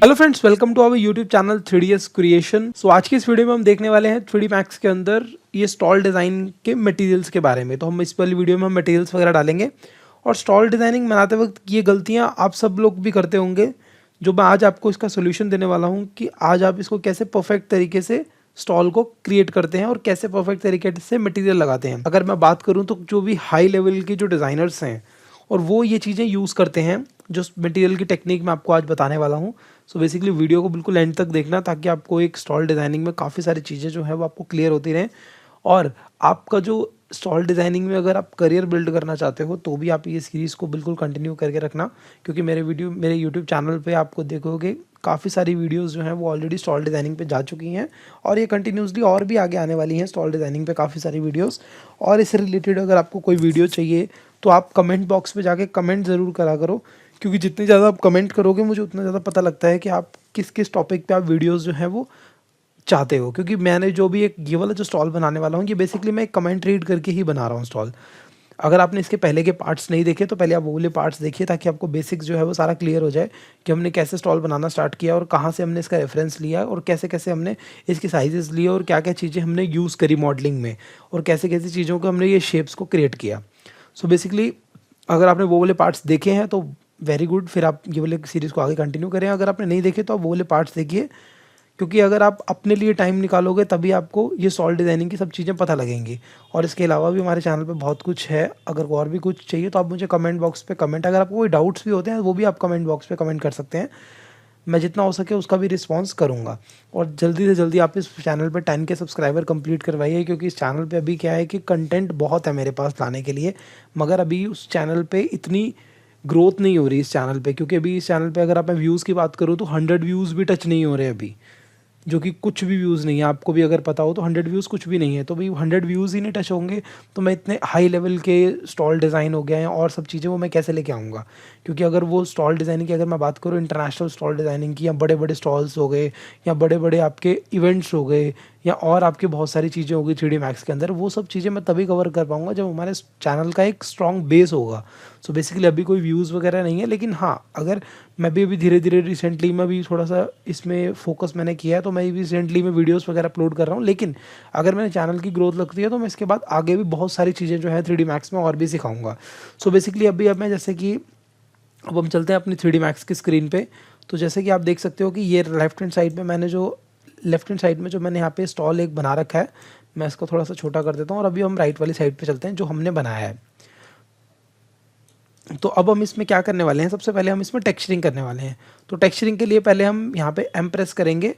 Hello friends, welcome to our YouTube channel 3ds creation. So आज की इस video में हम देखने वाले हैं 3D Max के अंदर ये स्टॉल डिज़ाइन के मटेरियल्स के बारे में। तो हम इस वाली वीडियो में हम मटेरियल्स वगैरह डालेंगे और स्टॉल डिज़ाइनिंग बनाते वक्त ये गलतियाँ आप सब लोग भी करते होंगे, जो मैं आज आपको इसका सोल्यूशन देने वाला हूँ कि आज आप इसको कैसे परफेक्ट तरीके से स्टॉल को क्रिएट करते हैं और कैसे परफेक्ट तरीके से मटेरियल लगाते हैं। अगर मैं बात करूँ तो जो भी हाई लेवल के जो डिज़ाइनर्स हैं और वो ये चीज़ें यूज़ करते हैं, जो मटेरियल की टेक्निक मैं आपको आज बताने वाला हूँ। सो बेसिकली वीडियो को बिल्कुल एंड तक देखना, ताकि आपको एक स्टॉल डिज़ाइनिंग में काफ़ी सारी चीज़ें जो है वो आपको क्लियर होती रहें। और आपका जो स्टॉल डिज़ाइनिंग में अगर आप करियर बिल्ड करना चाहते हो तो भी आप ये सीरीज़ को बिल्कुल कंटिन्यू करके रखना, क्योंकि मेरे यूट्यूब चैनल पे आपको देखोगे काफ़ी सारी वीडियोस जो हैं वो ऑलरेडी स्टॉल डिज़ाइनिंग पे जा चुकी हैं और ये कंटिन्यूसली और भी आगे आने वाली हैं स्टॉल डिज़ाइनिंग पे काफ़ी सारी वीडियोस। और इससे रिलेटेड अगर आपको कोई वीडियो चाहिए तो आप कमेंट बॉक्स पे जाके कमेंट ज़रूर करा करो, क्योंकि जितनी ज़्यादा आप कमेंट करोगे मुझे उतना ज़्यादा पता लगता है कि आप किस किस टॉपिक पे आप वीडियोस जो है वो चाहते हो। क्योंकि मैंने जो भी एक ये वाला जो स्टॉल बनाने वाला हूँ, ये बेसिकली मैं एक कमेंट रीड करके ही बना रहा हूँ स्टॉल। अगर आपने इसके पहले के पार्ट्स नहीं देखे तो पहले आप वो वाले पार्ट्स देखिए, ताकि आपको बेसिक्स जो है वो सारा क्लियर हो जाए कि हमने कैसे स्टॉल बनाना स्टार्ट किया और कहाँ से हमने इसका रेफरेंस लिया और कैसे कैसे हमने इसकी साइजेस लिए और क्या क्या चीज़ें हमने यूज़ करी मॉडलिंग में और कैसे कैसी चीज़ों को हमने ये शेप्स को क्रिएट किया। सो बेसिकली अगर आपने वो वाले पार्ट्स देखे हैं तो वेरी गुड, फिर आप ये वाले सीरीज़ को आगे कंटिन्यू करें। अगर आपने नहीं देखे तो आप वो वाले पार्ट्स देखिए, क्योंकि अगर आप अपने लिए टाइम निकालोगे तभी आपको ये स्टॉल डिज़ाइनिंग की सब चीज़ें पता लगेंगी। और इसके अलावा भी हमारे चैनल पे बहुत कुछ है, अगर और भी कुछ चाहिए तो आप मुझे कमेंट बॉक्स पे कमेंट, अगर आपको कोई डाउट्स भी होते हैं वो भी आप कमेंट बॉक्स पे कमेंट कर सकते हैं। मैं जितना हो सके उसका भी रिस्पॉन्स करूँगा। और जल्दी से जल्दी आप इस चैनल पे 10 के सब्सक्राइबर कंप्लीट करवाइए, क्योंकि इस चैनल पे अभी क्या है कि कंटेंट बहुत है मेरे पास लाने के लिए, मगर अभी उस चैनल पे इतनी ग्रोथ नहीं हो रही इस चैनल पे। क्योंकि अभी इस चैनल पे अगर आप मैं व्यूज़ की बात करूँ तो 100 व्यूज़ भी टच नहीं हो रहे अभी, जो कि कुछ भी व्यूज़ नहीं है। आपको भी अगर पता हो तो 100 व्यूज़ कुछ भी नहीं है। तो भाई 100 व्यूज़ ही नहीं टच होंगे तो मैं इतने हाई लेवल के स्टॉल डिज़ाइन हो गए हैं और सब चीज़ें वो मैं कैसे लेके आऊँगा। क्योंकि अगर वो स्टॉल डिज़ाइनिंग की अगर मैं बात करूँ, इंटरनेशनल स्टॉल डिज़ाइनिंग की, या बड़े बड़े स्टॉल्स हो गए या बड़े बड़े आपके इवेंट्स हो गए या और आपकी बहुत सारी चीज़ें हो गई 3D मैक्स के अंदर, वो सब चीज़ें मैं तभी कवर कर पाऊँगा जब हमारे चैनल का एक स्ट्रॉन्ग बेस होगा। सो बेसिकली अभी कोई व्यूज़ वगैरह नहीं है, लेकिन हाँ, अगर मैं भी अभी धीरे धीरे रिसेंटली मैं भी थोड़ा सा इसमें फोकस मैंने किया है, तो मैं भी रिसेंटली में वीडियोस वगैरह अपलोड कर रहा हूँ। लेकिन अगर मेरे चैनल की ग्रोथ लगती है तो मैं इसके बाद आगे भी बहुत सारी चीज़ें जो है 3D मैक्स में और भी सिखाऊंगा। सो बेसिकली अब मैं जैसे कि अब हम चलते हैं अपनी 3D मैक्स की स्क्रीन पे। तो जैसे कि आप देख सकते हो कि ये लेफ्ट हैंड साइड में जो मैंने यहाँ पे स्टॉल एक बना रखा है, मैं इसको थोड़ा सा छोटा कर देता हूँ और अभी हम राइट वाली साइड पे चलते हैं जो हमने बनाया है। तो अब हम इसमें क्या करने वाले हैं, सबसे पहले हम इसमें टेक्सचरिंग करने वाले हैं। तो टेक्सचरिंग के लिए पहले हम यहाँ पे एम प्रेस करेंगे,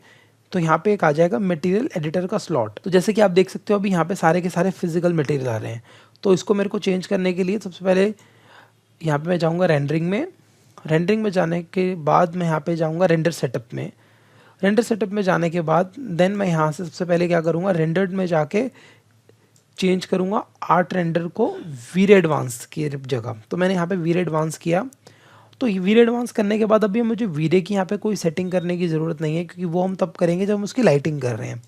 तो यहाँ पे एक आ जाएगा मटेरियल एडिटर का स्लॉट। तो जैसे कि आप देख सकते हो अभी यहाँ पे सारे के सारे फिजिकल मटेरियल आ रहे हैं। तो इसको मेरे को चेंज करने के लिए सबसे पहले यहाँ पे मैं जाऊँगा रेंडरिंग में जाने के बाद मैं यहाँ पे जाऊँगा रेंडर सेटअप में जाने के बाद देन मैं यहाँ से सबसे पहले क्या करूँगा, रेंडर्ड में जाके चेंज करूँगा आर्ट रेंडर को वीर एडवांस की जगह। तो मैंने यहाँ पे वीर एडवांस किया। तो वीर एडवांस करने के बाद अभी मुझे वीरे की यहाँ पे कोई सेटिंग करने की ज़रूरत नहीं है, क्योंकि वो हम तब करेंगे जब हम उसकी लाइटिंग कर रहे हैं।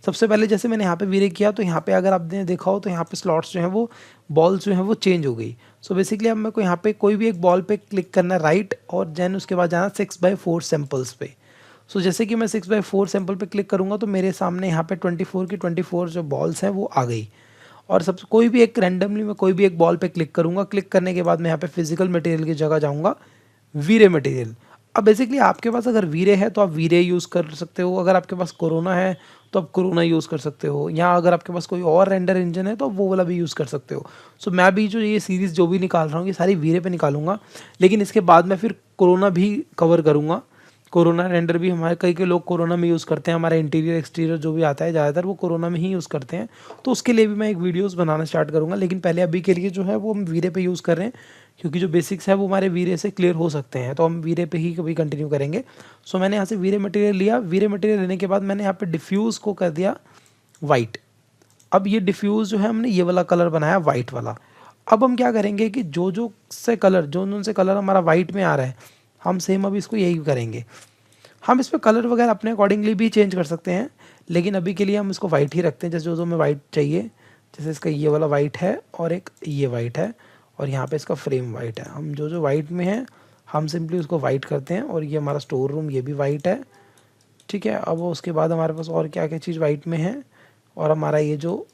सबसे पहले जैसे मैंने यहाँ पे वीरे किया तो यहाँ पे अगर आपने देखा हो तो यहाँ पे स्लॉट्स जो हैं वो बॉल्स जो हैं वो चेंज हो गई। सो बेसिकली अब मेरे को यहाँ पे कोई भी एक बॉल पे क्लिक करना राइट और देन उसके बाद जाना 6x4 सैम्पल्स पे। सो जैसे कि मैं 6x4 सैम्पल पे क्लिक करूँगा तो मेरे सामने यहाँ पे 24 की 24 जो बॉल्स हैं वो आ गई। और सब कोई भी एक रैंडमली मैं कोई भी एक बॉल पे क्लिक करूँगा, क्लिक करने के बाद मैं यहाँ पे फिजिकल मटेरियल की जगह जाऊँगा वीरे मटेरियल। अब बेसिकली आपके पास अगर वीरे है तो आप वीरे यूज़ कर सकते हो, अगर आपके पास कोरोना है तो आप कोरोना यूज़ कर सकते हो, या अगर आपके पास कोई और रेंडर इंजन है तो वो वाला भी यूज़ कर सकते हो। सो मैं भी जो ये सीरीज़ जो भी निकाल रहा हूँ ये सारी वीरे पे निकालूंगा, लेकिन इसके बाद मैं फिर कोरोना भी कवर करूँगा। कोरोना रेंडर भी हमारे कई लोग कोरोना में यूज़ करते हैं, हमारा इंटीरियर एक्सटीरियर जो भी आता है ज़्यादातर वो कोरोना में ही यूज़ करते हैं। तो उसके लिए भी मैं एक वीडियोस बनाना स्टार्ट करूँगा, लेकिन पहले अभी के लिए जो है वो हम वीरे पे यूज़ कर रहे हैं, क्योंकि जो बेसिक्स है वो हमारे वीरे से क्लियर हो सकते हैं, तो हम वीरे पे ही कभी कंटिन्यू करेंगे। सो मैंने यहाँ से वीरे मटेरियल लिया, वीरे मटेरियल लेने के बाद मैंने यहाँ पे डिफ्यूज़ को कर दिया वाइट। अब ये डिफ्यूज़ जो है हमने ये वाला कलर बनाया वाइट वाला। अब हम क्या करेंगे कि जो से कलर हमारा वाइट में आ रहा है, हम सेम अभी इसको यही करेंगे। हम इस पर कलर वगैरह अपने अकॉर्डिंगली भी चेंज कर सकते हैं, लेकिन अभी के लिए हम इसको वाइट ही रखते हैं। जैसे जो हमें वाइट चाहिए, जैसे इसका ये वाला वाइट है और एक ये वाइट है और यहाँ पे इसका फ्रेम वाइट है। हम जो वाइट में है हम सिंपली उसको वाइट करते हैं और ये हमारा स्टोर रूम ये भी वाइट है, ठीक है। अब उसके बाद हमारे पास और क्या क्या चीज़ वाइट में है, और हमारा ये जो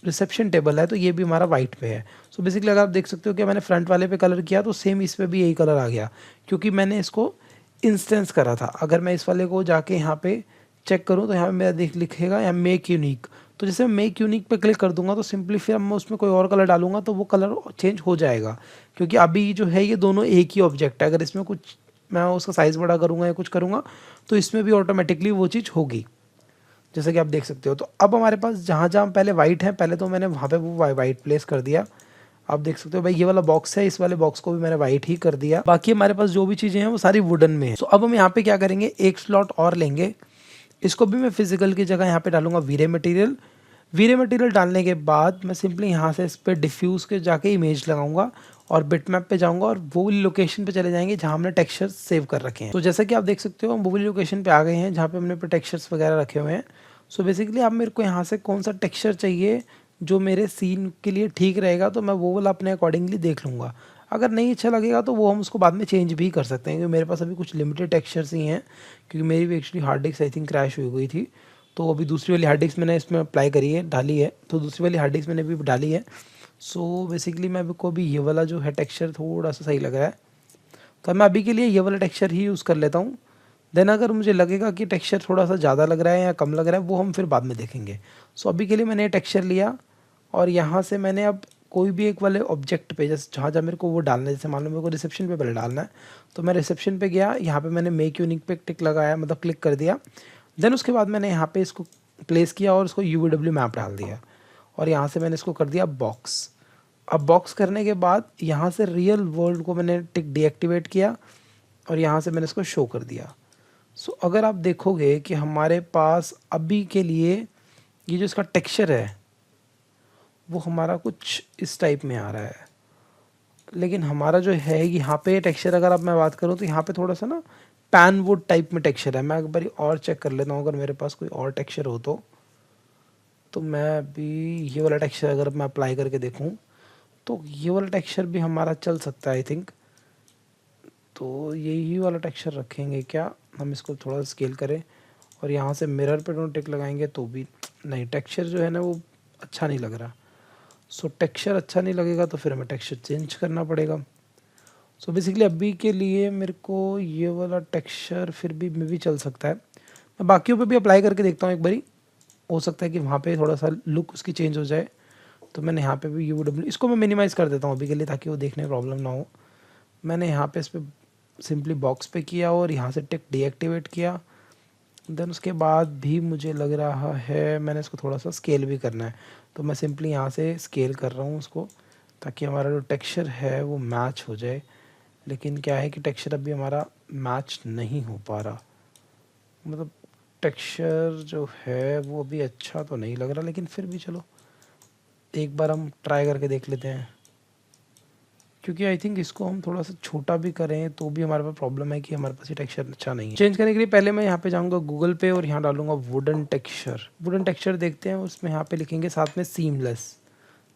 रिसेप्शन टेबल है तो ये भी हमारा वाइट पे है। सो बेसिकली अगर आप देख सकते हो कि मैंने फ्रंट वाले पे कलर किया तो सेम इस पे भी यही कलर आ गया, क्योंकि मैंने इसको इंस्टेंस करा था। अगर मैं इस वाले को जाके यहाँ पे चेक करूँ तो यहाँ पे मेरा लिखेगा यहाँ मेक यूनिक, तो जैसे मैं मेक यूनिक पे क्लिक कर दूंगा तो सिंपली फिर मैं उसमें कोई और कलर डालूंगा तो वो कलर चेंज हो जाएगा, क्योंकि अभी जो है ये दोनों एक ही ऑब्जेक्ट है। अगर इसमें कुछ मैं उसका साइज़ बड़ा करूँगा या कुछ करूँगा तो इसमें भी ऑटोमेटिकली वो चीज़ होगी, जैसे कि आप देख सकते हो। तो अब हमारे पास जहाँ जहाँ पहले वाइट है, पहले तो मैंने वहाँ पे वो वाइट प्लेस कर दिया। आप देख सकते हो भाई ये वाला बॉक्स है, इस वाले बॉक्स को भी मैंने वाइट ही कर दिया। बाकी हमारे पास जो भी चीज़ें हैं वो सारी वुडन में है। तो अब हम यहाँ पे क्या करेंगे, एक स्लॉट और लेंगे, इसको भी मैं फिजिकल की जगह यहाँ पे डालूंगा वीरे मटेरियल। वीरे मटेरियल डालने के बाद मैं सिंपली यहाँ से इस पर डिफ्यूज़ के जाके इमेज लगाऊंगा और बिटमैप पे जाऊंगा और वो वाली लोकेशन पे चले जाएंगे जहाँ हमने टेक्सचर्स सेव कर रखे हैं। तो जैसा कि आप देख सकते हो हम वो वाली लोकेशन पे आ गए हैं जहाँ पे हमने टेक्सचर्स वगैरह रखे हुए हैं। सो बेसिकली आप मेरे को यहाँ से कौन सा टेक्सचर चाहिए जो मेरे सीन के लिए ठीक रहेगा तो मैं वो वाला अपने अकॉर्डिंगली देख लूँगा। अगर नहीं अच्छा लगेगा तो वो हम उसको बाद में चेंज भी कर सकते हैं, क्योंकि मेरे पास अभी कुछ लिमिटेड टेक्सचर्स ही हैं, क्योंकि मेरी भी actually hard disk I think crash हुई गई थी। तो अभी दूसरी वाली हार्ड डिस्क मैंने इसमें अप्लाई करी है, डाली है, तो दूसरी वाली हार्ड डिस्क मैंने भी डाली है। सो बेसिकली मैं को भी ये वाला जो है टेक्सचर थोड़ा सा सही लग रहा है, तो मैं अभी के लिए ये वाला टेक्सचर ही यूज़ कर लेता हूँ। देन अगर मुझे लगेगा कि टेक्सचर थोड़ा सा ज़्यादा लग रहा है या कम लग रहा है वो हम फिर बाद में देखेंगे। सो अभी के लिए मैंने ये टेक्सचर लिया और यहाँ से मैंने अब कोई भी एक वाले ऑब्जेक्ट पे जैसे जहाँ जहाँ मेरे को वो डालना है, जैसे मान लो मेरे को रिसेप्शन पे पहले डालना है तो मैं रिसेप्शन पे गया, यहाँ पे मैंने मेक यूनिक पे टिक लगाया, मतलब क्लिक कर दिया। देन उसके बाद मैंने यहाँ पे इसको प्लेस किया और उसको UVW मैप डाल दिया और यहाँ से मैंने इसको कर दिया बॉक्स। अब बॉक्स करने के बाद यहाँ से रियल वर्ल्ड को मैंने टिक डीएक्टिवेट किया और यहाँ से मैंने इसको शो कर दिया। सो अगर आप देखोगे कि हमारे पास अभी के लिए ये जो इसका टेक्सचर है वो हमारा कुछ इस टाइप में आ रहा है, लेकिन हमारा जो है यहाँ पे टेक्सचर अगर अब मैं बात करूँ तो यहाँ पे थोड़ा सा ना पैन वुड टाइप में टेक्सचर है। मैं एक बार और चेक कर लेता हूँ अगर मेरे पास कोई और टेक्सचर हो तो मैं अभी ये वाला टेक्सचर अगर मैं अप्लाई करके देखूँ तो ये वाला टेक्सचर भी हमारा चल सकता है आई थिंक। तो यही वाला टेक्सचर रखेंगे क्या हम, इसको थोड़ा स्केल करें और यहाँ से मिरर पे टिक लगाएंगे तो भी नहीं, टेक्सचर जो है ना वो अच्छा नहीं लग रहा। सो टेक्सचर अच्छा नहीं लगेगा तो फिर हमें टेक्सचर चेंज करना पड़ेगा। सो बेसिकली अभी के लिए मेरे को ये वाला टेक्सचर फिर भी मे भी चल सकता है। मैं बाकियों पे भी अप्लाई करके देखता हूँ एक बारी, हो सकता है कि वहाँ पे थोड़ा सा लुक उसकी चेंज हो जाए। तो मैंने यहाँ पे भी UW इसको मैं मिनिमाइज़ कर देता हूँ अभी के लिए ताकि वो देखने में प्रॉब्लम ना हो। मैंने यहाँ पे इस पर सिंपली बॉक्स पे किया और यहाँ से टिक डीएक्टिवेट किया। देन उसके बाद भी मुझे लग रहा है मैंने इसको थोड़ा सा स्केल भी करना है, तो मैं सिंपली यहाँ से स्केल कर रहा हूँ उसको ताकि हमारा जो टेक्सचर है वो मैच हो जाए। लेकिन क्या है कि टेक्सचर अभी हमारा मैच नहीं हो पा रहा, मतलब टेक्सचर जो है वो अभी अच्छा तो नहीं लग रहा, लेकिन फिर भी चलो एक बार हम ट्राई करके देख लेते हैं, क्योंकि आई थिंक इसको हम थोड़ा सा छोटा भी करें तो भी हमारे पास प्रॉब्लम है कि हमारे पास ये टेक्सचर अच्छा नहीं है। चेंज करने के लिए पहले मैं यहाँ पे जाऊँगा गूगल पे और यहाँ डालूंगा वुडन टेक्सचर। वुडन टेक्सचर देखते हैं, उसमें यहाँ पे लिखेंगे साथ में सीमलेस,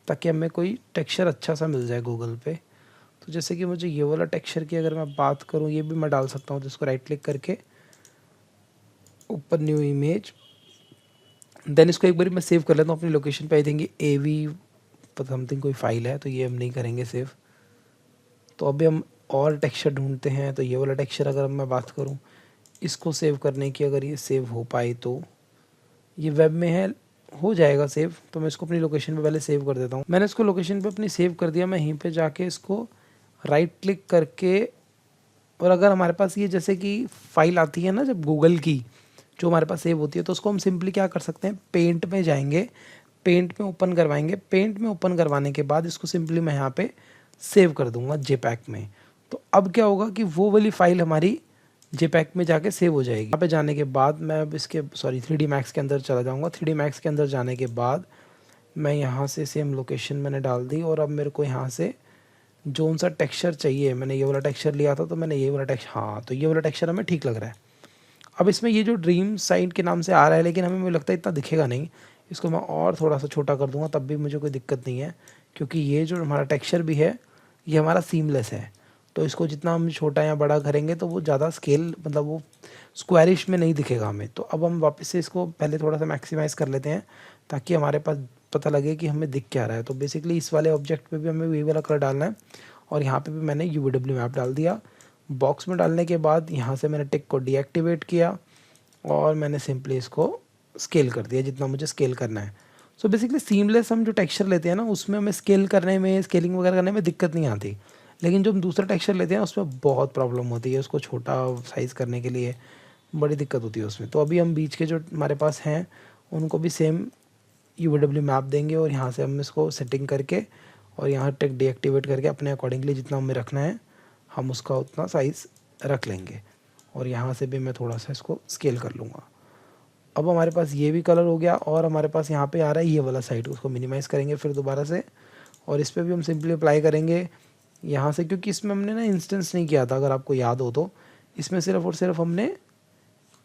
ताकि हमें कोई टेक्सचर अच्छा सा मिल जाए गूगल पे। तो जैसे कि मुझे ये वाला टेक्सचर की अगर मैं बात करूँ ये भी मैं डाल सकता हूँ, तो इसको राइट क्लिक करके ऊपर न्यू इमेज, देन इसको एक बार मैं सेव कर लेता हूँ अपनी लोकेशन पे। आई थिंक AV समथिंग कोई फाइल है तो ये हम नहीं करेंगे सेव। तो अभी हम और टेक्सचर ढूंढते हैं, तो ये वाला टेक्सचर अगर मैं बात करूं इसको सेव करने की, अगर ये सेव हो पाए तो ये वेब में है, हो जाएगा सेव। तो मैं इसको अपनी लोकेशन पे पहले सेव कर देता हूँ। मैंने इसको लोकेशन पे अपनी सेव कर दिया। मैं यहीं पे जाके इसको राइट क्लिक करके, और अगर हमारे पास ये जैसे कि फाइल आती है ना जब गूगल की जो हमारे पास सेव होती है, तो उसको हम सिंपली क्या कर सकते हैं, पेंट में जाएंगे, पेंट में ओपन करवाएंगे। पेंट में ओपन करवाने के बाद इसको सिंपली मैं यहाँ पे सेव कर दूंगा JPEG में। तो अब क्या होगा कि वो वाली फाइल हमारी JPEG में जाके सेव हो जाएगी। यहाँ पे जाने के बाद मैं अब इसके 3D Max के अंदर चला जाऊँगा। 3D Max के अंदर जाने के बाद मैं यहाँ से सेम लोकेशन मैंने डाल दी और अब मेरे को यहाँ से जोन सा टेक्सचर चाहिए, मैंने ये वाला टेक्सचर लिया था तो मैंने ये वाला टेक्सचर, हाँ तो ये वाला टेक्सचर हमें ठीक लग रहा है। अब इसमें ये जो ड्रीम साइड के नाम से आ रहा है, लेकिन हमें मुझे लगता है इतना दिखेगा नहीं, इसको मैं और थोड़ा सा छोटा कर दूंगा तब भी मुझे कोई दिक्कत नहीं है, क्योंकि ये जो हमारा टेक्सचर भी है ये हमारा सीमलेस है। तो इसको जितना हम छोटा या बड़ा करेंगे तो वो ज़्यादा स्केल मतलब वो स्क्वायरिश में नहीं दिखेगा हमें। तो अब हम वापस से इसको पहले थोड़ा सा मैक्सिमाइज़ कर लेते हैं ताकि हमारे पास पता लगे कि हमें दिख क्या रहा है। तो बेसिकली इस वाले ऑब्जेक्ट पे भी हमें वही वाला कलर डालना है और यहाँ पे भी मैंने UVW मैप डाल दिया। बॉक्स में डालने के बाद यहाँ से मैंने टिक को डीएक्टिवेट किया और मैंने सिंपली इसको स्केल कर दिया जितना मुझे स्केल करना है। सो बेसिकली सीमलेस हम जो टेक्सचर लेते हैं ना उसमें हमें स्केल करने में स्केलिंग वगैरह करने में दिक्कत नहीं आती, लेकिन जो हम दूसरा टेक्सचर लेते हैं उसमें बहुत प्रॉब्लम होती है, उसको छोटा साइज़ करने के लिए बड़ी दिक्कत होती है उसमें। तो अभी हम बीच के जो हमारे पास हैं उनको भी सेम UVW मैप देंगे और यहाँ से हम इसको सेटिंग करके और यहाँ टेक डीएक्टिवेट करके अपने अकॉर्डिंगली जितना हमें रखना है हम उसका उतना साइज़ रख लेंगे। और यहाँ से भी मैं थोड़ा सा इसको स्केल कर लूँगा। अब हमारे पास ये भी कलर हो गया और हमारे पास यहाँ पे आ रहा है ये वाला साइड, उसको मिनिमाइज़ करेंगे फिर दोबारा से और इस पर भी हम सिंपली अप्लाई करेंगे यहाँ से, क्योंकि इसमें हमने ना इंस्टेंस नहीं किया था, अगर आपको याद हो तो इसमें सिर्फ और सिर्फ हमने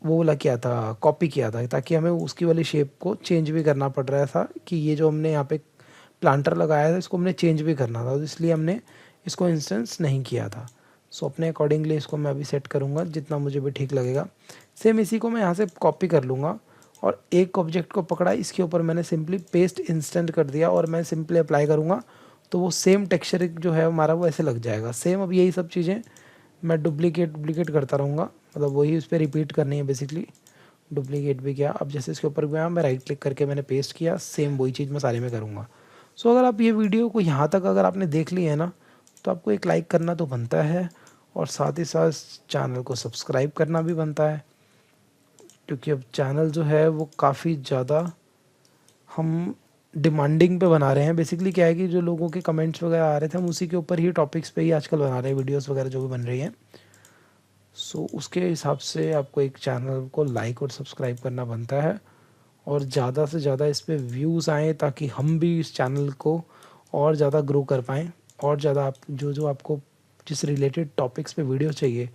वो वाला किया था, कॉपी किया था, ताकि हमें उसकी वाली शेप को चेंज भी करना पड़ रहा था कि ये जो हमने यहाँ पे प्लांटर लगाया था इसको हमने चेंज भी करना था, तो इसलिए हमने इसको इंस्टेंस नहीं किया था। सो अपने अकॉर्डिंगली इसको मैं अभी सेट करूँगा जितना मुझे भी ठीक लगेगा। सेम इसी को मैं यहाँ से कॉपी कर लूँगा और एक ऑब्जेक्ट को पकड़ा, इसके ऊपर मैंने सिंपली पेस्ट इंस्टेंट कर दिया और मैं सिंपली अप्लाई करूँगा तो वो सेम टेक्सचर जो है हमारा वो ऐसे लग जाएगा सेम। अब यही सब चीज़ें मैं डुप्लीकेट करता रहूँगा, मतलब वही उस पर रिपीट करनी है बेसिकली। डुप्लीकेट भी किया, अब जैसे इसके ऊपर गया मैं राइट क्लिक करके मैंने पेस्ट किया, सेम वही चीज़ मैं सारे में करूँगा। सो अगर आप ये वीडियो को यहाँ तक अगर आपने देख ली है ना तो आपको एक लाइक करना तो बनता है और साथ ही साथ चैनल को सब्सक्राइब करना भी बनता है, क्योंकि अब चैनल जो है वो काफ़ी ज़्यादा हम डिमांडिंग पे बना रहे हैं। बेसिकली क्या है कि जो लोगों के कमेंट्स वगैरह आ रहे थे हम उसी के ऊपर ही टॉपिक्स पे ही आजकल बना रहे हैं वीडियोस वगैरह जो भी बन रही हैं। सो उसके हिसाब से आपको एक चैनल को लाइक और सब्सक्राइब करना बनता है और ज़्यादा से ज़्यादा इस पर व्यूज़ आएँ ताकि हम भी इस चैनल को और ज़्यादा ग्रो कर पाएँ और ज़्यादा आप जो आपको जिस रिलेटेड टॉपिक्स पे वीडियो चाहिए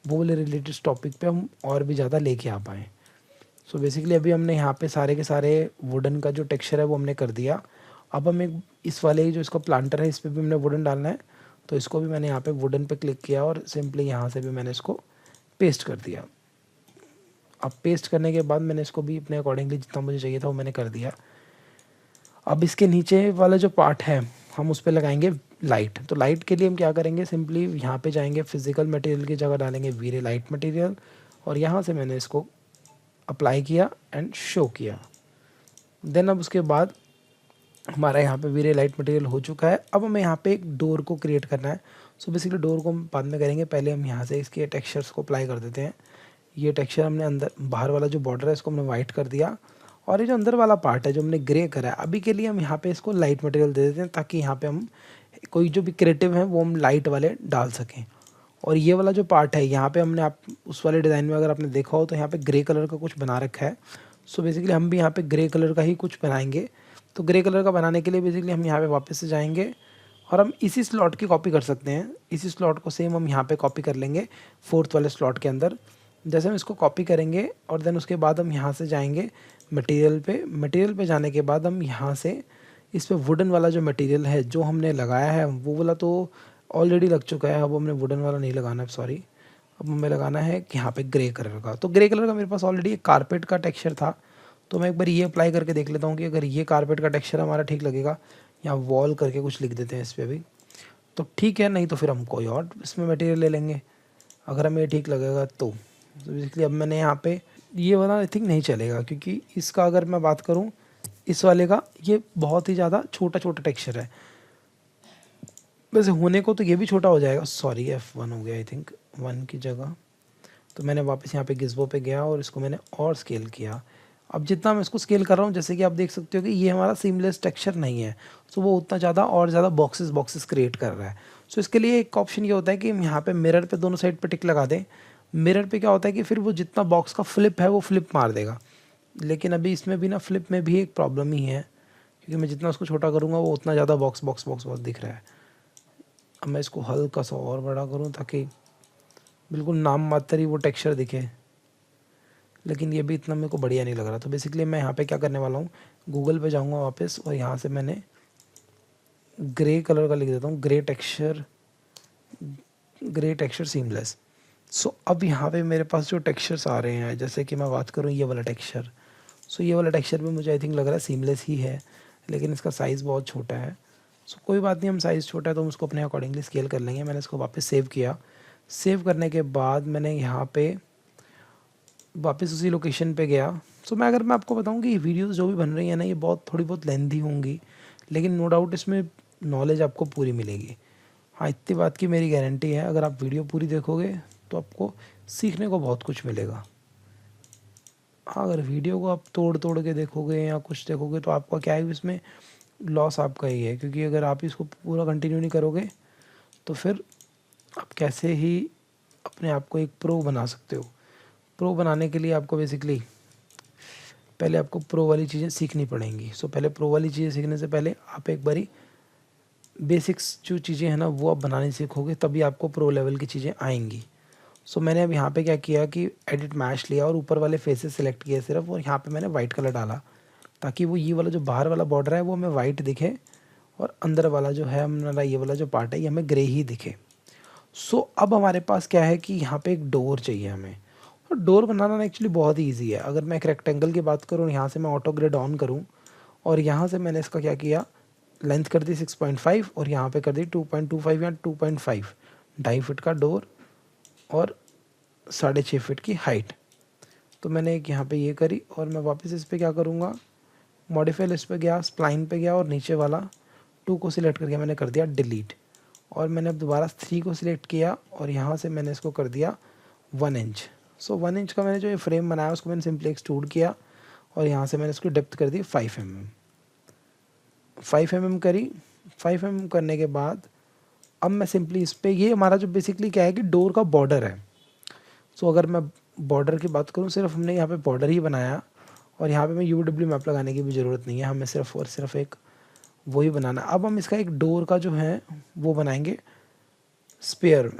वो वाले रिलेटेड टॉपिक पे हम और भी ज़्यादा लेके आ पाएँ। सो बेसिकली अभी हमने यहाँ पे सारे के सारे वुडन का जो टेक्सचर है वो हमने कर दिया। अब हम एक इस वाले जो इसका प्लांटर है इस पर भी हमने वुडन डालना है, तो इसको भी मैंने यहाँ पे वुडन पे क्लिक किया और सिंपली यहाँ से भी मैंने इसको पेस्ट कर दिया। अब पेस्ट करने के बाद मैंने इसको भी अपने अकॉर्डिंगली जितना मुझे चाहिए था वो मैंने कर दिया। अब इसके नीचे वाला जो पार्ट है हम उस पर लगाएंगे लाइट। तो लाइट के लिए हम क्या करेंगे, सिंपली यहाँ पे जाएंगे, फिजिकल मटेरियल की जगह डालेंगे वीरे लाइट मटेरियल और यहाँ से मैंने इसको अप्लाई किया एंड शो किया। देन अब उसके बाद हमारा यहाँ पे वीरे लाइट मटेरियल हो चुका है। अब हमें यहाँ पे एक डोर को क्रिएट करना है। सो बेसिकली डोर को हम बाद में करेंगे, पहले हम यहाँ से इसके टेक्सचर्स को अप्लाई कर देते हैं। ये टेक्सचर हमने अंदर बाहर वाला जो बॉर्डर है इसको हमने वाइट कर दिया और ये जो अंदर वाला पार्ट है जो हमने ग्रे करा है अभी के लिए हम यहाँ पे इसको लाइट मटेरियल दे देते हैं ताकि यहाँ पे हम कोई जो भी क्रिएटिव है वो हम लाइट वाले डाल सकें। और ये वाला जो पार्ट है यहाँ पे हमने आप उस वाले डिज़ाइन में अगर आपने देखा हो तो यहाँ पे ग्रे कलर का कुछ बना रखा है। सो बेसिकली हम भी यहाँ पे ग्रे कलर का ही कुछ बनाएंगे। तो ग्रे कलर का बनाने के लिए बेसिकली हम यहाँ पे वापस से जाएंगे और हम इसी स्लॉट की कॉपी कर सकते हैं। इसी स्लॉट को सेम हम यहाँ पे कॉपी कर लेंगे फोर्थ वाले स्लॉट के अंदर। जैसे हम इसको कॉपी करेंगे और देन उसके बाद हम यहाँ से जाएंगे मटेरियल पे जाने के बाद हम यहाँ से इस पर वुडन वाला जो मटेरियल है जो हमने लगाया है वो वाला तो ऑलरेडी लग चुका है। अब हमने वुडन वाला नहीं लगाना है, सॉरी, अब हमें लगाना है कि यहाँ पे ग्रे कलर का। तो ग्रे कलर का मेरे पास ऑलरेडी एक कारपेट का टेक्सचर था, तो मैं एक बार ये अप्लाई करके देख लेता हूँ कि अगर ये कारपेट का टेक्सचर हमारा ठीक लगेगा, या वॉल करके कुछ लिख देते हैं इस पर भी तो ठीक है, नहीं तो फिर हम कोई और इसमें मटेरियल ले लेंगे अगर हमें ठीक लगेगा तो। बेसिकली अब मैंने यहाँ पे ये वाला आई थिंक नहीं चलेगा, क्योंकि इसका अगर मैं बात करूँ इस वाले का ये बहुत ही ज़्यादा छोटा छोटा टेक्सचर है। वैसे होने को तो ये भी छोटा हो जाएगा, सॉरी F1 हो गया आई थिंक 1 की जगह। तो मैंने वापस यहाँ पे गिज़्बो पे गया और इसको मैंने और स्केल किया। अब जितना मैं इसको स्केल कर रहा हूँ जैसे कि आप देख सकते हो कि ये हमारा सीमलेस टेक्सचर नहीं है, सो वो उतना ज़्यादा और ज़्यादा बॉक्सेस क्रिएट कर रहा है। सो इसके लिए एक ऑप्शन ये होता है कि हम यहाँ पे मिरर पे दोनों साइड पे टिक लगा दें। मिरर पे क्या होता है कि फिर वो जितना बॉक्स का फ्लिप है वो फ्लिप मार देगा, लेकिन अभी इसमें भी ना फ्लिप में भी एक प्रॉब्लम ही है, क्योंकि मैं जितना उसको छोटा करूँगा वो उतना ज़्यादा बॉक्स दिख रहा है। अब मैं इसको हल्का सा और बड़ा करूँ ताकि बिल्कुल नाम मात्र ही वो टेक्सचर दिखे, लेकिन ये भी इतना मेरे को बढ़िया नहीं लग रहा। तो बेसिकली मैं यहाँ पे क्या करने वाला हूँ, गूगल पे जाऊँगा वापस और यहाँ से मैंने ग्रे कलर का लिख देता हूँ, grey texture grey texture seamless. So अब यहाँ पे मेरे पास जो टेक्सचर्स आ रहे हैं, जैसे कि मैं बात करूँ ये वाला टेक्सचर, सो ये वाला टेक्सचर भी मुझे आई थिंक लग रहा है सीमलेस ही है, लेकिन इसका साइज़ बहुत छोटा है। सो कोई बात नहीं, हम साइज़ छोटा है तो हम उसको अपने अकॉर्डिंगली स्केल कर लेंगे। मैंने इसको वापस सेव किया। सेव करने के बाद मैंने यहाँ पे वापस उसी लोकेशन पे गया। सो मैं आपको बताऊँ कि वीडियोस जो भी बन रही है ना, ये थोड़ी बहुत लेंथी होंगी, लेकिन नो डाउट इसमें नॉलेज आपको पूरी मिलेगी। हाँ, इतनी बात की मेरी गारंटी है, अगर आप वीडियो पूरी देखोगे तो आपको सीखने को बहुत कुछ मिलेगा। हाँ, अगर वीडियो को आप तोड़ तोड़ के देखोगे या कुछ देखोगे तो आपका क्या है, इसमें लॉस आपका ही है, क्योंकि अगर आप इसको पूरा कंटिन्यू नहीं करोगे तो फिर आप कैसे ही अपने आप को एक प्रो बना सकते हो। प्रो बनाने के लिए आपको बेसिकली पहले आपको प्रो वाली चीज़ें सीखनी पड़ेंगी। सो पहले प्रो वाली चीज़ें सीखने से पहले आप एक बारी बेसिक्स जो चीज़ें हैं ना वो आप बनाने सीखोगे, तभी आपको प्रो लेवल की चीज़ें आएंगी। सो मैंने अब यहाँ पे क्या किया कि एडिट मैश लिया और ऊपर वाले फेसेस सेलेक्ट किए सिर्फ, और यहाँ पे मैंने वाइट कलर डाला ताकि वो ये वाला जो बाहर वाला बॉर्डर है वो हमें वाइट दिखे, और अंदर वाला जो है हमारा ये वाला जो पार्ट है ये हमें ग्रे ही दिखे। सो अब हमारे पास क्या है कि यहाँ पे एक डोर चाहिए हमें, और डोर बनाना ना एक्चुअली बहुत ही ईजी है। अगर मैं एक रेक्टेंगल की बात करूँ, यहाँ से मैं ऑटो ग्रेड ऑन करूँ और यहाँ से मैंने इसका क्या किया, लेंथ कर दी 6.5 और यहाँ पे कर दी 2.25 या 2.5, 2.5 फीट का डोर और 6.5 फीट की हाइट। तो मैंने एक यहाँ पे ये करी, और मैं वापस इस पर क्या करूँगा, मॉडिफाई लिस्ट पे गया, स्प्लाइन पे गया और नीचे वाला 2 को सिलेक्ट करके मैंने कर दिया डिलीट, और मैंने अब दोबारा 3 को सिलेक्ट किया और यहाँ से मैंने इसको कर दिया 1 इंच। सो 1 इंच का मैंने जो ये फ्रेम बनाया उसको मैंने सिंपली एक्सट्रूड किया, और यहाँ से मैंने इसको डेप्थ कर दी 5 mm। 5 mm करी। 5 mm करने के बाद अब मैं सिंपली इस पर, ये हमारा जो बेसिकली क्या है कि डोर का बॉर्डर है। सो अगर मैं बॉर्डर की बात करूँ, सिर्फ हमने यहाँ पे बॉर्डर ही बनाया, और यहाँ पे मैं UW मैप लगाने की भी ज़रूरत नहीं है, हमें सिर्फ और सिर्फ एक वही बनाना। अब हम इसका एक डोर का जो है वो बनाएंगे स्पेयर।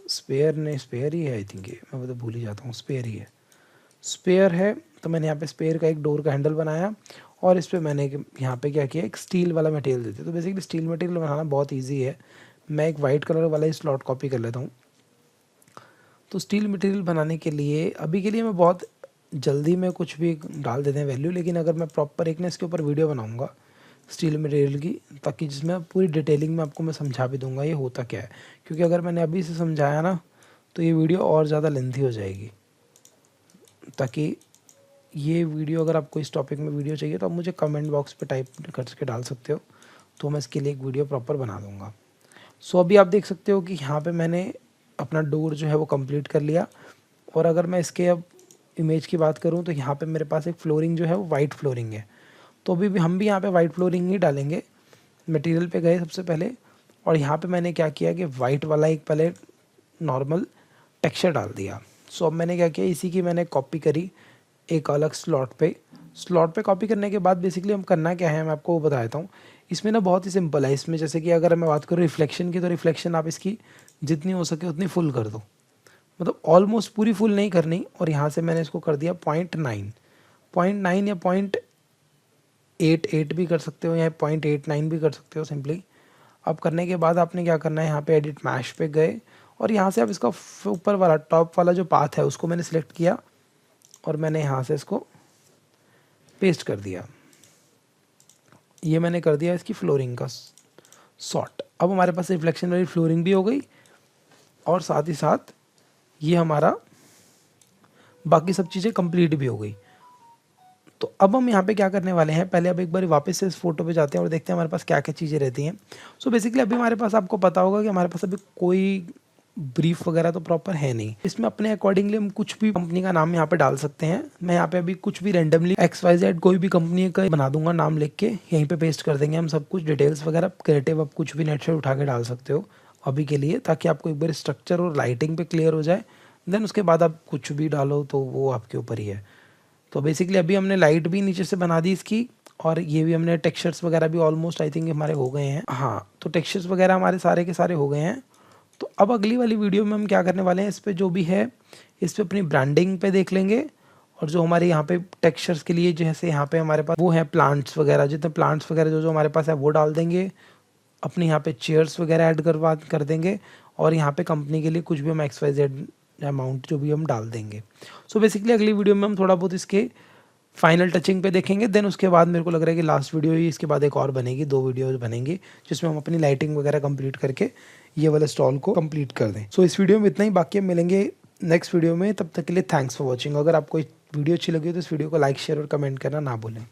स्पेयर ही है आई थिंक, ये मैं तो भूल ही जाता हूँ, स्पेयर ही है, स्पेयर है। तो मैंने यहाँ पे स्पेयर का एक डोर का हैंडल बनाया, और इस पर मैंने यहाँ पे क्या किया, एक स्टील वाला मटेरियल देते। तो बेसिकली स्टील मटेरियल बनाना बहुत ईजी है। मैं एक वाइट कलर वाला ही स्लॉट कॉपी कर लेता हूँ। तो स्टील मटेरियल बनाने के लिए अभी के लिए मैं बहुत जल्दी में कुछ भी डाल देते हैं वैल्यू, लेकिन अगर मैं प्रॉपर एक ना इसके ऊपर वीडियो बनाऊंगा स्टील मटेरियल की, ताकि जिसमें पूरी डिटेलिंग में आपको मैं समझा भी दूंगा ये होता क्या है, क्योंकि अगर मैंने अभी से समझाया ना तो ये वीडियो और ज़्यादा लेंथी हो जाएगी। ताकि ये वीडियो, अगर आपको इस टॉपिक में वीडियो चाहिए तो आप मुझे कमेंट बॉक्स पे टाइप करके डाल सकते हो, तो मैं इसके लिए एक वीडियो प्रॉपर बना दूँगा। सो अभी आप देख सकते हो कि यहाँ पे मैंने अपना डोर जो है वो कंप्लीट कर लिया। और अगर मैं इसके अब इमेज की बात करूँ तो यहाँ पे मेरे पास एक फ्लोरिंग जो है वो वाइट फ्लोरिंग है, तो अभी भी हम भी यहाँ पे वाइट फ्लोरिंग ही डालेंगे। मटेरियल पे गए सबसे पहले, और यहाँ पे मैंने क्या किया कि वाइट वाला एक पहले नॉर्मल टेक्सचर डाल दिया। सो अब मैंने क्या किया, इसी की मैंने कॉपी करी एक अलग स्लॉट पे कॉपी करने के बाद बेसिकली हम करना क्या है मैं आपको वो बता देता हूँ। इसमें ना बहुत ही सिंपल है। इसमें जैसे कि अगर मैं बात करूँ रिफ्लेक्शन की, तो रिफ्लेक्शन आप इसकी जितनी हो सके उतनी फुल कर दो, मतलब ऑलमोस्ट पूरी फुल नहीं करनी। और यहाँ से मैंने इसको कर दिया 0.9 या 0.88 भी कर सकते हो, या 0.89 भी कर सकते हो सिंपली। अब करने के बाद आपने क्या करना है, यहाँ पे एडिट मैश पे गए, और यहाँ से आप इसका ऊपर वाला टॉप वाला जो पाथ है उसको मैंने सिलेक्ट किया, और मैंने यहाँ से इसको पेस्ट कर दिया। ये मैंने कर दिया इसकी फ्लोरिंग का सॉर्ट। अब हमारे पास रिफ्लेक्शन वाली फ्लोरिंग भी हो गई, और साथ ही साथ ये हमारा बाकी सब चीज़ें कंप्लीट भी हो गई। तो अब हम यहाँ पे क्या करने वाले हैं, पहले अब एक बार वापस से इस फोटो पे जाते हैं और देखते हैं हमारे पास क्या क्या चीज़ें रहती हैं। सो बेसिकली अभी हमारे पास, आपको पता होगा कि हमारे पास अभी कोई ब्रीफ वगैरह तो प्रॉपर है नहीं। इसमें अपने अकॉर्डिंगली हम कुछ भी कंपनी का नाम यहाँ पे डाल सकते हैं। मैं यहाँ पे अभी कुछ भी रैंडमली XYZ कोई भी कंपनी का बना दूंगा नाम लिख के, यहीं पे पेस्ट कर देंगे हम सब कुछ डिटेल्स वगैरह। क्रिएटिव आप कुछ भी नेट से उठा के डाल सकते हो अभी के लिए, ताकि आपको एक बार स्ट्रक्चर और लाइटिंग पे क्लियर हो जाए। देन उसके बाद आप कुछ भी डालो तो वो आपके ऊपर ही है। तो बेसिकली अभी हमने लाइट भी नीचे से बना दी इसकी, और ये भी हमने टेक्सचर्स वगैरह भी ऑलमोस्ट आई थिंक हमारे हो गए हैं। हाँ, तो टेक्सचर्स वगैरह हमारे सारे के सारे हो गए हैं। तो अब अगली वाली वीडियो में हम क्या करने वाले हैं, इस पे जो भी है इस पे अपनी ब्रांडिंग पे देख लेंगे, और जो हमारे यहाँ पे टेक्सचर्स के लिए जैसे यहाँ पे हमारे पास वो है प्लांट्स वगैरह, जितने प्लांट्स वगैरह जो हमारे पास है वो डाल देंगे। अपने यहाँ पे चेयर्स वगैरह ऐड कर देंगे, और यहाँ पे कंपनी के लिए कुछ भी हम XYZ अमाउंट जो भी हम डाल देंगे। सो बेसिकली अगली वीडियो में हम थोड़ा बहुत इसके फाइनल टचिंग पे देखेंगे। देन उसके बाद मेरे को लग रहा है कि लास्ट वीडियो ही, इसके बाद एक और बनेगी, 2 वीडियो बनेंगे जिसमें हम अपनी लाइटिंग वगैरह कंप्लीट करके ये वाला स्टॉल को कंप्लीट कर दें। सो इस वीडियो में इतना ही, बाकी हम मिलेंगे नेक्स्ट वीडियो में। तब तक के लिए थैंक्स फॉर वॉचिंग। अगर आपको वीडियो अच्छी लगी हो तो इस वीडियो को लाइक, शेयर और कमेंट करना ना भूलें।